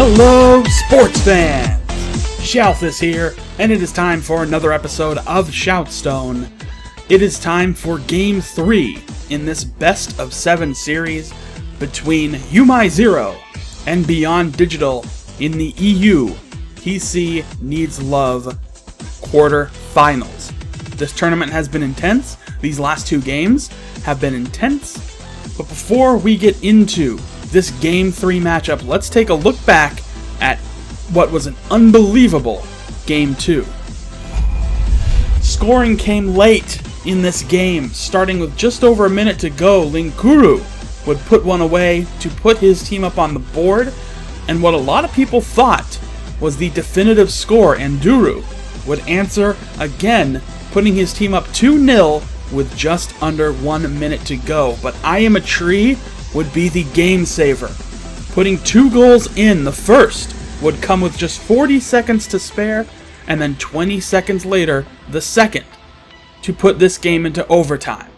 Hello, sports fans! Shalthis here, and it is time for another episode of Shoutstone. It is time for Game 3 in this best of 7 series between YouMyZero and Beyond Digital in the EU PC Needs Love quarterfinals. This tournament has been intense. These last 2 games have been intense. But before we get into this Game 3 matchup, let's take a look back at what was an unbelievable Game 2. Scoring came late in this game. Starting with just over a minute to go, Linkuru would put one away to put his team up on the board, and what a lot of people thought was the definitive score, Anduru would answer again, putting his team up 2-0 with just under 1 minute to go. But I Am a Tree would be the game saver, putting 2 goals in. The first would come with just 40 seconds to spare, and then 20 seconds later, the second, to put this game into overtime.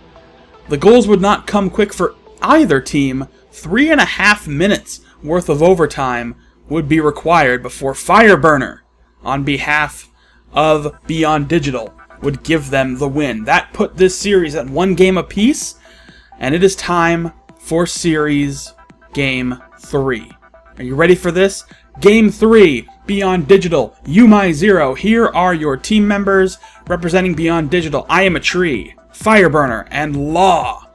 The goals would not come quick for either team. 3.5 minutes worth of overtime would be required before Fireburner, on behalf of Beyond Digital, would give them the win. That put this series at 1 game apiece, and it is time for Series Game 3. Are you ready for this? Game 3, Beyond Digital, YouMyZero. Here are your team members representing Beyond Digital: I Am a Tree, Fireburner, and Law.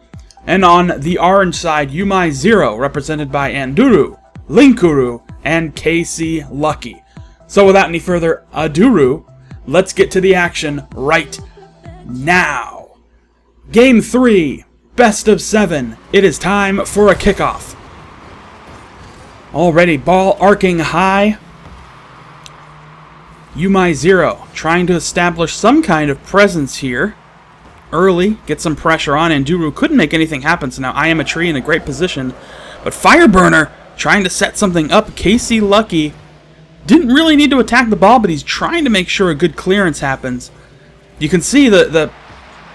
And on the orange side, YouMyZero, represented by Anduru, Linkuru, and KC Lucky. So without any further ado, let's get to the action right now. Game 3, best of 7. It is time for a kickoff. Already ball arcing high. YouMyZero trying to establish some kind of presence here early, get some pressure on. Anduru couldn't make anything happen, so now I Am a Tree in a great position. But Fireburner trying to set something up. KC Lucky didn't really need to attack the ball, but he's trying to make sure a good clearance happens. You can see the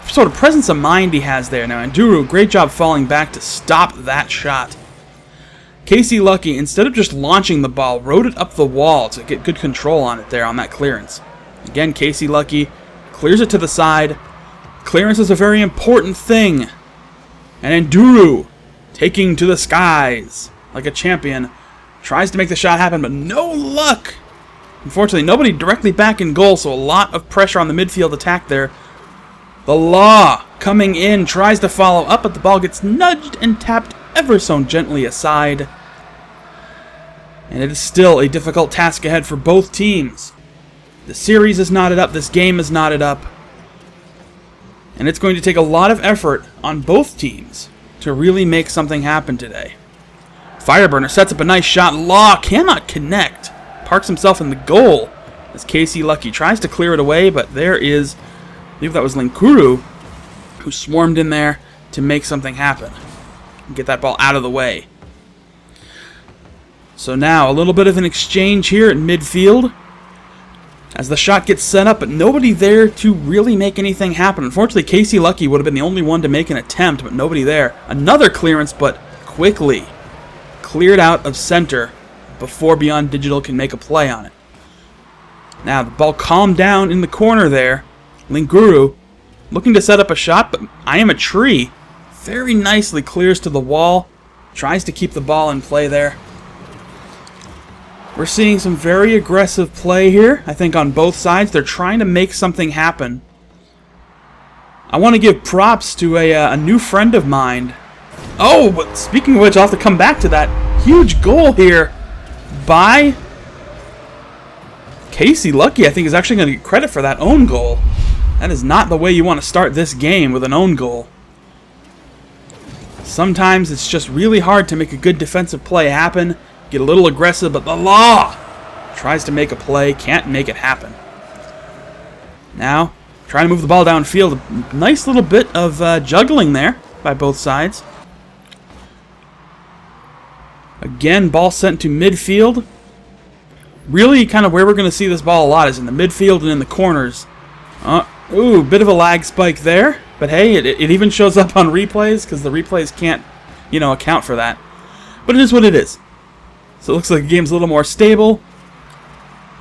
sort of presence of mind he has there now. Anduru, great job falling back to stop that shot. KC Lucky, instead of just launching the ball, rode it up the wall to get good control on it there on that clearance. Again, KC Lucky clears it to the side. Clearance is a very important thing. And Anduru, taking to the skies like a champion, tries to make the shot happen, but no luck. Unfortunately, nobody directly back in goal, so a lot of pressure on the midfield attack there. The Law coming in, tries to follow up, but the ball gets nudged and tapped ever so gently aside. And it is still a difficult task ahead for both teams. The series is knotted up, this game is knotted up. And it's going to take a lot of effort on both teams to really make something happen today. Fireburner sets up a nice shot. Law cannot connect. Parks himself in the goal as KC Lucky tries to clear it away, but there is, I believe that was Linkuru, who swarmed in there to make something happen and get that ball out of the way. So now a little bit of an exchange here at midfield as the shot gets set up, but nobody there to really make anything happen. Unfortunately, KC Lucky would have been the only one to make an attempt, but nobody there. Another clearance, but quickly cleared out of center before Beyond Digital can make a play on it. Now the ball calmed down in the corner there. Linkuru looking to set up a shot, but I Am a Tree very nicely clears to the wall, tries to keep the ball in play there. We're seeing some very aggressive play here, I think, on both sides. They're trying to make something happen. I want to give props to a new friend of mine. Oh, but speaking of which, I'll have to come back to that. Huge goal here by KC Lucky. I think is actually going to get credit for that own goal. That is not the way you want to start this game, with an own goal. Sometimes it's just really hard to make a good defensive play happen. Get a little aggressive, but the Law tries to make a play, can't make it happen. Now, trying to move the ball downfield. A nice little bit of juggling there by both sides. Again, ball sent to midfield. Really kind of where we're going to see this ball a lot is in the midfield and in the corners. Ooh, bit of a lag spike there. But hey, it even shows up on replays because the replays can't, account for that. But it is what it is. So it looks like the game's a little more stable.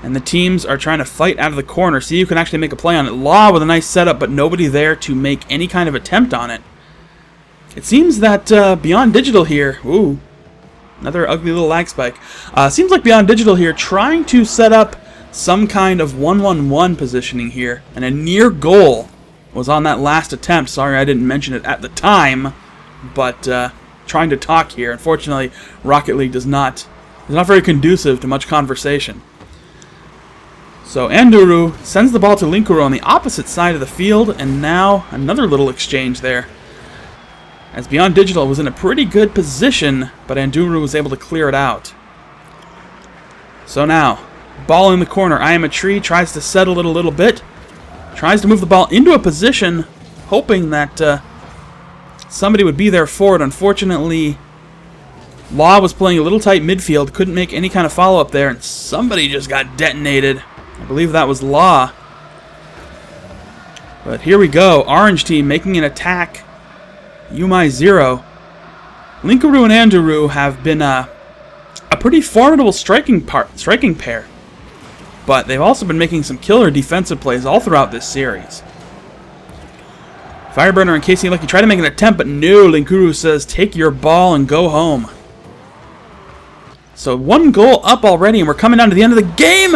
And the teams are trying to fight out of the corner. See, you can actually make a play on it. Law with a nice setup, but nobody there to make any kind of attempt on it. It seems that Beyond Digital here... Ooh, another ugly little lag spike. Seems like Beyond Digital here trying to set up some kind of 1-1-1 positioning here. And a near goal was on that last attempt. Sorry I didn't mention it at the time. But trying to talk here. Unfortunately, Rocket League is not very conducive to much conversation. So Anduru sends the ball to Linkuru on the opposite side of the field, and now another little exchange there. As Beyond Digital was in a pretty good position, but Anduru was able to clear it out. So now, ball in the corner. I Am a Tree tries to settle it a little bit. Tries to move the ball into a position, hoping that somebody would be there for it. Unfortunately, Law was playing a little tight midfield, couldn't make any kind of follow-up there, and somebody just got detonated. I believe that was Law. But here we go. Orange team making an attack. YouMyZero. Linkuru and Anduru have been a pretty formidable striking pair. But they've also been making some killer defensive plays all throughout this series. Fireburner and Casey Lucky try to make an attempt, but no. Linkuru says, take your ball and go home. So 1 goal up already, and we're coming down to the end of the game.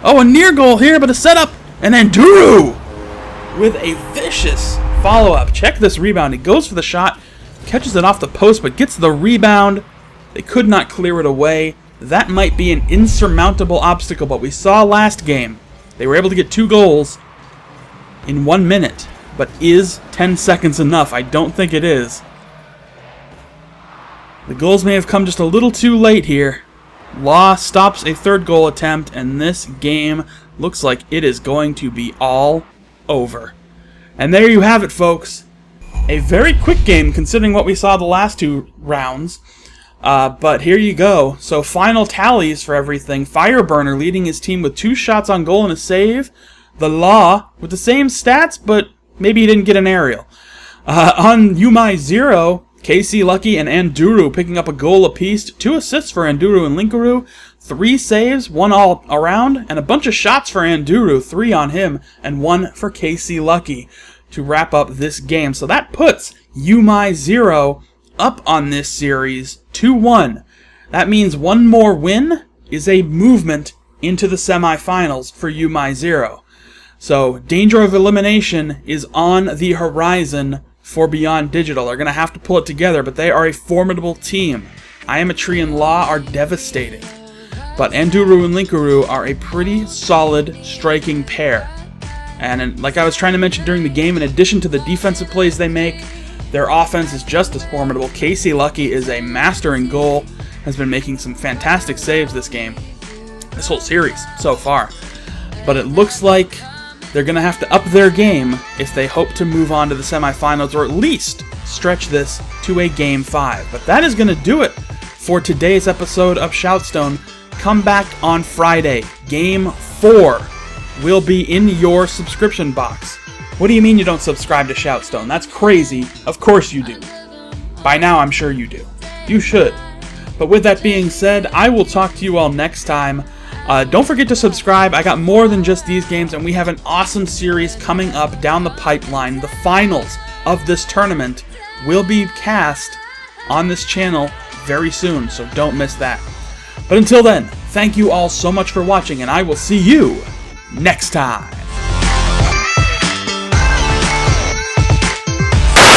Oh, a near goal here, but a setup. And Anduru with a vicious follow-up. Check this rebound. He goes for the shot, catches it off the post, but gets the rebound. They could not clear it away. That might be an insurmountable obstacle, but we saw last game. They were able to get 2 goals in 1 minute. But is 10 seconds enough? I don't think it is. The goals may have come just a little too late here. Law stops a 3rd goal attempt, and this game looks like it is going to be all over. And there you have it, folks. A very quick game considering what we saw the last 2 rounds. But here you go. So final tallies for everything. Fireburner leading his team with 2 shots on goal and a save. The Law with the same stats, but maybe he didn't get an aerial. On YouMyZero, Casey Lucky and Anduru picking up a goal apiece. 2 assists for Anduru and Linkuru. 3 saves, 1 all around, and a bunch of shots for Anduru. 3 on him, and 1 for Casey Lucky to wrap up this game. So that puts YouMyZero up on this series 2-1. That means 1 more win is a movement into the semifinals for YouMyZero. So danger of elimination is on the horizon for Beyond Digital. They're going to have to pull it together, but they are a formidable team. I Am a Tree and Law are devastating. But Anduru and Linkuru are a pretty solid striking pair. And like I was trying to mention during the game, in addition to the defensive plays they make, their offense is just as formidable. Casey Lucky is a master in goal, has been making some fantastic saves this game, this whole series so far. But it looks like they're going to have to up their game if they hope to move on to the semifinals, or at least stretch this to a Game 5. But that is going to do it for today's episode of Shoutstone. Come back on Friday. Game 4 will be in your subscription box. What do you mean you don't subscribe to Shoutstone? That's crazy. Of course you do. By now, I'm sure you do. You should. But with that being said, I will talk to you all next time. Don't forget to subscribe. I got more than just these games, and we have an awesome series coming up down the pipeline. The finals of this tournament will be cast on this channel very soon, so don't miss that. But until then, thank you all so much for watching, and I will see you next time.